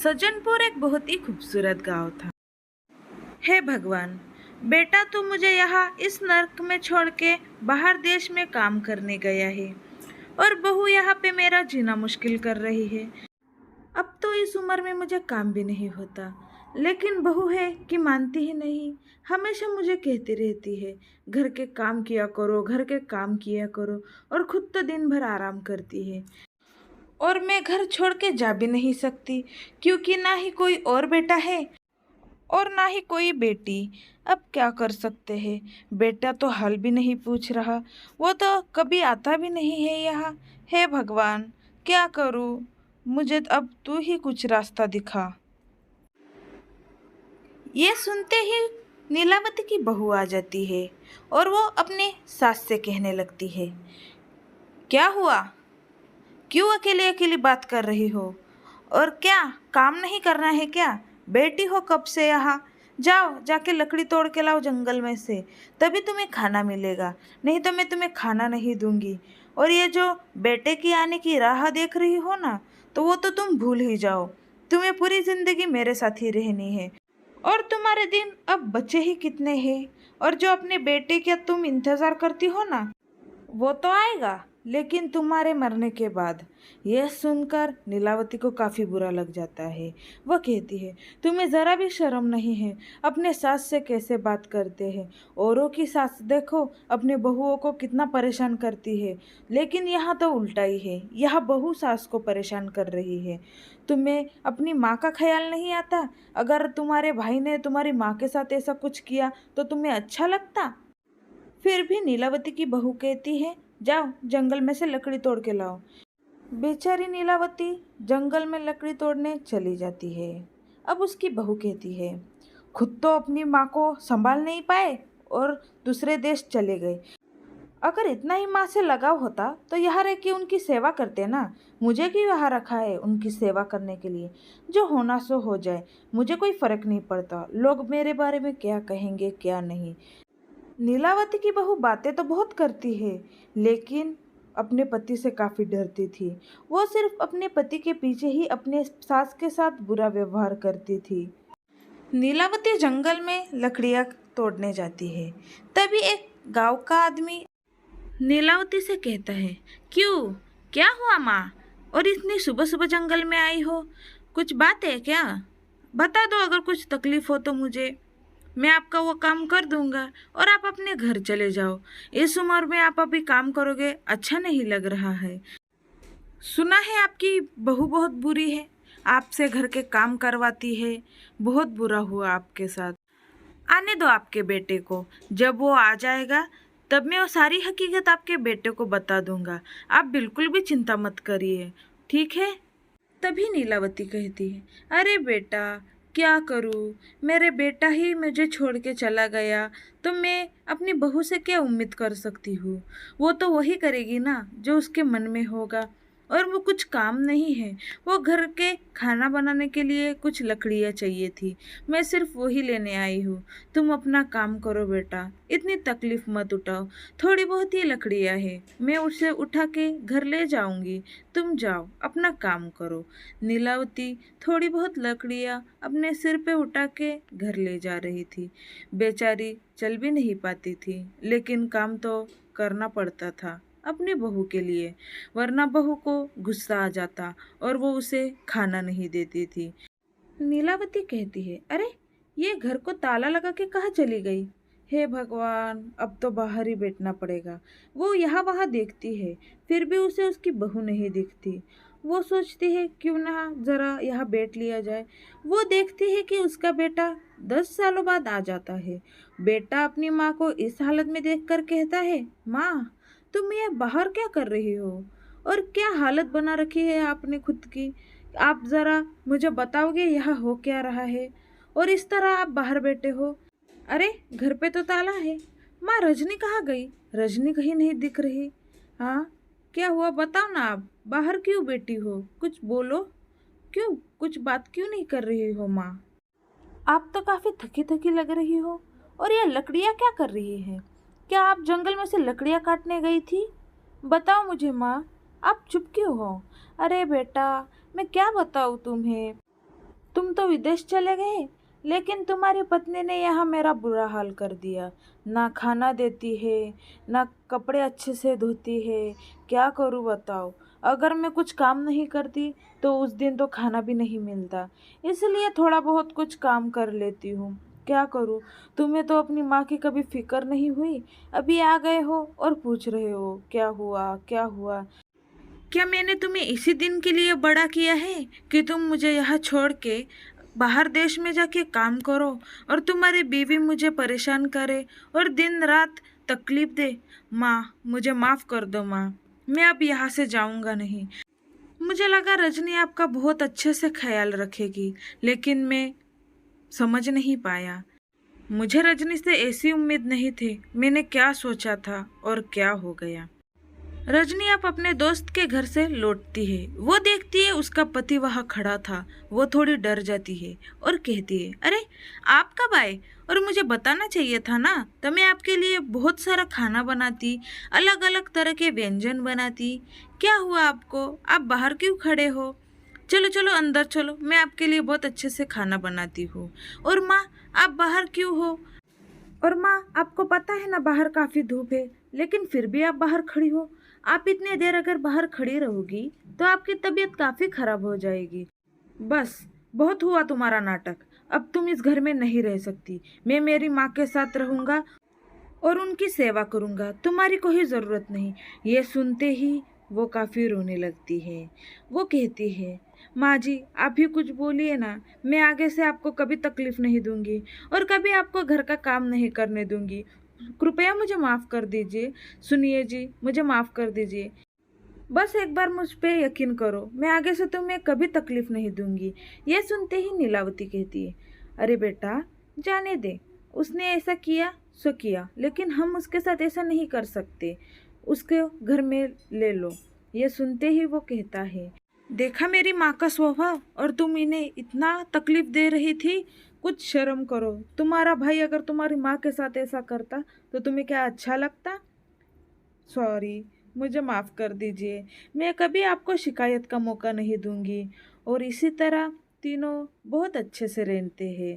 सज्जनपुर एक बहुत ही खूबसूरत गांव था। हे भगवान, बेटा तो मुझे यहाँ इस नर्क में छोड़ के बाहर देश में काम करने गया है और बहू यहाँ पे मेरा जीना मुश्किल कर रही है। अब तो इस उम्र में मुझे काम भी नहीं होता, लेकिन बहू है कि मानती ही नहीं। हमेशा मुझे कहती रहती है, घर के काम किया करो, घर के काम किया करो, और खुद तो दिन भर आराम करती है। और मैं घर छोड़ के जा भी नहीं सकती, क्योंकि ना ही कोई और बेटा है और ना ही कोई बेटी। अब क्या कर सकते हैं। बेटा तो हाल भी नहीं पूछ रहा, वो तो कभी आता भी नहीं है यहाँ। हे भगवान, क्या करूँ। मुझे अब तू ही कुछ रास्ता दिखा। ये सुनते ही नीलावती की बहू आ जाती है और वो अपने सास से कहने लगती है, क्या हुआ, क्यों अकेले अकेली बात कर रही हो? और क्या काम नहीं करना है क्या? बैठी हो कब से यहाँ? जाओ, जाके लकड़ी तोड़ के लाओ जंगल में से, तभी तुम्हें खाना मिलेगा, नहीं तो मैं तुम्हें खाना नहीं दूंगी। और ये जो बेटे की आने की राह देख रही हो ना, तो वो तो तुम भूल ही जाओ। तुम्हें पूरी जिंदगी मेरे साथ ही रहनी है, और तुम्हारे दिन अब बचे ही कितने हैं। और जो अपने बेटे का तुम इंतजार करती हो ना, वो तो आएगा, लेकिन तुम्हारे मरने के बाद। यह सुनकर नीलावती को काफ़ी बुरा लग जाता है। वह कहती है, तुम्हें ज़रा भी शर्म नहीं है? अपने सास से कैसे बात करते हैं। औरों की सास देखो अपने बहुओं को कितना परेशान करती है, लेकिन यहाँ तो उल्टा ही है। यहाँ बहू सास को परेशान कर रही है। तुम्हें अपनी माँ का ख्याल नहीं आता? अगर तुम्हारे भाई ने तुम्हारी माँ के साथ ऐसा कुछ किया तो तुम्हें अच्छा लगता? फिर भी नीलावती की बहू कहती है, जाओ जंगल में से लकड़ी तोड़ के लाओ। बेचारी नीलावती जंगल में लकड़ी तोड़ने चली जाती है। अब उसकी बहू कहती है, खुद तो अपनी माँ को संभाल नहीं पाए और दूसरे देश चले गए। अगर इतना ही माँ से लगाव होता तो यहाँ रह के उनकी सेवा करते ना। मुझे क्यों यहाँ रखा है उनकी सेवा करने के लिए? जो होना सो हो जाए, मुझे कोई फर्क नहीं पड़ता। लोग मेरे बारे में क्या कहेंगे क्या नहीं। नीलावती की बहू बातें तो बहुत करती है, लेकिन अपने पति से काफ़ी डरती थी। वो सिर्फ अपने पति के पीछे ही अपने सास के साथ बुरा व्यवहार करती थी। नीलावती जंगल में लकड़ियाँ तोड़ने जाती है। तभी एक गांव का आदमी नीलावती से कहता है, क्यों, क्या हुआ माँ? और इतनी सुबह सुबह जंगल में आई हो, कुछ बात है क्या? बता दो, अगर कुछ तकलीफ हो तो मुझे, मैं आपका वो काम कर दूंगा और आप अपने घर चले जाओ। इस उम्र में आप अभी काम करोगे, अच्छा नहीं लग रहा है। सुना है आपकी बहू बहुत बुरी है, आपसे घर के काम करवाती है। बहुत बुरा हुआ आपके साथ। आने दो आपके बेटे को, जब वो आ जाएगा तब मैं वो सारी हकीकत आपके बेटे को बता दूंगा। आप बिल्कुल भी चिंता मत करिए, ठीक है? तभी नीलावती कहती है, अरे बेटा, क्या करूँ, मेरे बेटा ही मुझे छोड़ के चला गया, तो मैं अपनी बहू से क्या उम्मीद कर सकती हूँ? वो तो वही करेगी ना जो उसके मन में होगा। और वो कुछ काम नहीं है, वो घर के खाना बनाने के लिए कुछ लकड़ियाँ चाहिए थी, मैं सिर्फ वही लेने आई हूँ। तुम अपना काम करो बेटा, इतनी तकलीफ मत उठाओ। थोड़ी बहुत ही लकड़ियाँ है, मैं उसे उठा के घर ले जाऊंगी। तुम जाओ अपना काम करो। नीलावती थोड़ी बहुत लकड़ियाँ अपने सिर पे उठा के घर ले जा रही थी। बेचारी चल भी नहीं पाती थी, लेकिन काम तो करना पड़ता था अपनी बहू के लिए, वरना बहू को गुस्सा आ जाता और वो उसे खाना नहीं देती थी। नीलावती कहती है, अरे ये घर को ताला लगा के कहाँ चली गई? हे भगवान, अब तो बाहर ही बैठना पड़ेगा। वो यहाँ वहाँ देखती है, फिर भी उसे उसकी बहू नहीं दिखती। वो सोचती है क्यों ना जरा यहाँ बैठ लिया जाए। वो देखती है कि उसका बेटा 10 सालों बाद आ जाता है। बेटा अपनी माँ को इस हालत में देखकर कहता है, माँ तुम ये बाहर क्या कर रही हो? और क्या हालत बना रखी है आपने खुद की? आप ज़रा मुझे बताओगे यहाँ हो क्या रहा है? और इस तरह आप बाहर बैठे हो। अरे घर पे तो ताला है। माँ रजनी कहाँ गई? रजनी कहीं नहीं दिख रही। हाँ, क्या हुआ बताओ ना, आप बाहर क्यों बैठी हो? कुछ बोलो, क्यों कुछ बात क्यों नहीं कर रही हो माँ? आप तो काफ़ी थकी थकी लग रही हो। और ये लकड़ियाँ क्या कर रही है? क्या आप जंगल में से लकड़ियाँ काटने गई थी? बताओ मुझे माँ, आप चुप क्यों हो? अरे बेटा, मैं क्या बताऊँ तुम्हें, तुम तो विदेश चले गए, लेकिन तुम्हारी पत्नी ने यहाँ मेरा बुरा हाल कर दिया। ना खाना देती है, ना कपड़े अच्छे से धोती है। क्या करूँ बताओ। अगर मैं कुछ काम नहीं करती तो उस दिन तो खाना भी नहीं मिलता, इसलिए थोड़ा बहुत कुछ काम कर लेती हूँ। क्या करूँ। तुम्हें तो अपनी माँ की कभी फिक्र नहीं हुई, अभी आ गए हो और पूछ रहे हो क्या हुआ क्या हुआ। क्या मैंने तुम्हें इसी दिन के लिए बड़ा किया है कि तुम मुझे यहाँ छोड़ के बाहर देश में जाके काम करो और तुम्हारी बीवी मुझे परेशान करे और दिन रात तकलीफ दे। माँ, मुझे माफ़ कर दो माँ, मैं अब यहाँ से जाऊँगा नहीं। मुझे लगा रजनी आपका बहुत अच्छे से ख्याल रखेगी, लेकिन मैं समझ नहीं पाया। मुझे रजनी से ऐसी उम्मीद नहीं थी। मैंने क्या सोचा था और क्या हो गया। रजनी अब अपने दोस्त के घर से लौटती है। वो देखती है उसका पति वहाँ खड़ा था। वो थोड़ी डर जाती है और कहती है, अरे आप कब आए, और मुझे बताना चाहिए था ना, तो मैं आपके लिए बहुत सारा खाना बनाती, अलग अलग तरह के व्यंजन बनाती। क्या हुआ आपको, आप बाहर क्यों खड़े हो। चलो चलो अंदर चलो, मैं आपके लिए बहुत अच्छे से खाना बनाती हूँ। और माँ, आप बाहर क्यों हो। और माँ, आपको पता है ना बाहर काफ़ी धूप है, लेकिन फिर भी आप बाहर खड़ी हो। आप इतने देर अगर बाहर खड़ी रहोगी तो आपकी तबीयत काफ़ी खराब हो जाएगी। बस, बहुत हुआ तुम्हारा नाटक। अब तुम इस घर में नहीं रह सकती। मैं मेरी माँ के साथ रहूँगा और उनकी सेवा करूँगा, तुम्हारी कोई ज़रूरत नहीं। ये सुनते ही वो काफ़ी रोने लगती है। वो कहती है, माँ जी आप ही कुछ बोलिए ना, मैं आगे से आपको कभी तकलीफ नहीं दूंगी और कभी आपको घर का काम नहीं करने दूंगी। कृपया मुझे माफ़ कर दीजिए। सुनिए जी, मुझे माफ़ कर दीजिए। बस एक बार मुझ पे यकीन करो, मैं आगे से तुम्हें कभी तकलीफ नहीं दूंगी। यह सुनते ही नीलावती कहती है, अरे बेटा जाने दे, उसने ऐसा किया सो किया, लेकिन हम उसके साथ ऐसा नहीं कर सकते। उसके घर में ले लो। यह सुनते ही वो कहता है, देखा मेरी माँ का स्वभाव, और तुम इन्हें इतना तकलीफ दे रही थी। कुछ शर्म करो। तुम्हारा भाई अगर तुम्हारी माँ के साथ ऐसा करता तो तुम्हें क्या अच्छा लगता। सॉरी, मुझे माफ़ कर दीजिए। मैं कभी आपको शिकायत का मौका नहीं दूंगी। और इसी तरह तीनों बहुत अच्छे से रहते हैं।